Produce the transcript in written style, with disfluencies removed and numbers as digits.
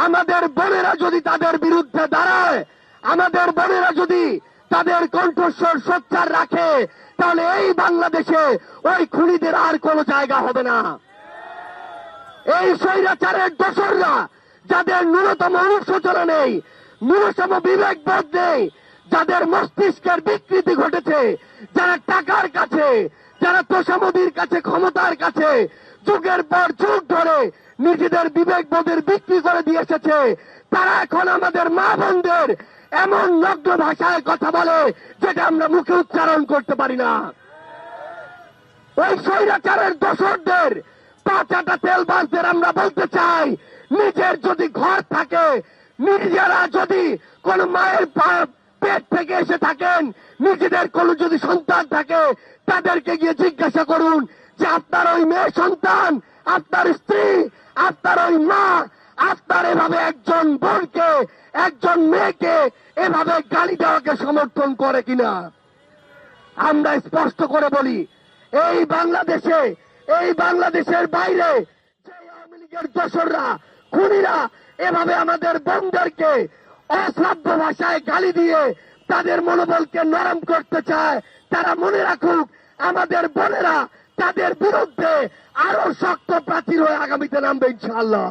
আমাদের বোনেরা যদি তাদের বিরুদ্ধে দাঁড়ায়, আমাদের বোনেরা যদি তাদের কণ্ঠস্বর সোচ্চার রাখে, তাহলে এই বাংলাদেশে ওই খুনিদের আর কোনো জায়গা হবে না। এই স্বৈরাচারের দোসররা, যাদের ন্যূনতম অনুশোচনা নেই, ন্যূনতম বিবেকবোধ নেই, যাদের মস্তিষ্কের বিকৃতি ঘটেছে, যারা টাকার কাছে, যারা তোষামোদির কাছে, ক্ষমতার কাছে যুগের পর যুগ ধরে নিজেদের বিবেকবোধের বিক্রি করে দিয়ে এসেছে, তারা এখন আমাদের মা বোনদের এমন নগ্ন ভাষায় কথা বলে যেটা আমরা মুখে উচ্চারণ করতে পারি না। ওই স্বৈরাচারের দোসরদের পাঁচাটা তেলবাজদের আমরা বলতে চাই, নিজের যদি ঘর থাকে, নিজেরা যদি কোন মায়ের পেট থেকে এসে থাকেন, নিজেদের কোন যদি সন্তান থাকে, তাদেরকে গিয়ে জিজ্ঞাসা করুন যে আপনার ওই মেয়ে সন্তান, আপনার স্ত্রী, আপনার ওই মা, আপনার এভাবে একজন বোনকে, একজন মেয়েকে এভাবে গালি দেওয়াকে সমর্থন করে কিনা। আমরা স্পষ্ট করে বলি, এই বাংলাদেশে, এই বাংলাদেশের বাইরে যে আওয়ামী লীগের দোসররা, খুনিরা এভাবে আমাদের বোনদেরকে অশ্রাব্য ভাষায় গালি দিয়ে তাদের মনোবলকে নরম করতে চায়, তারা মনে রাখুক আমাদের বোনেরা তাদের বিরুদ্ধে আরো শক্ত প্রাচীর হয়ে আগামীতে নামবে ইনশাআল্লাহ।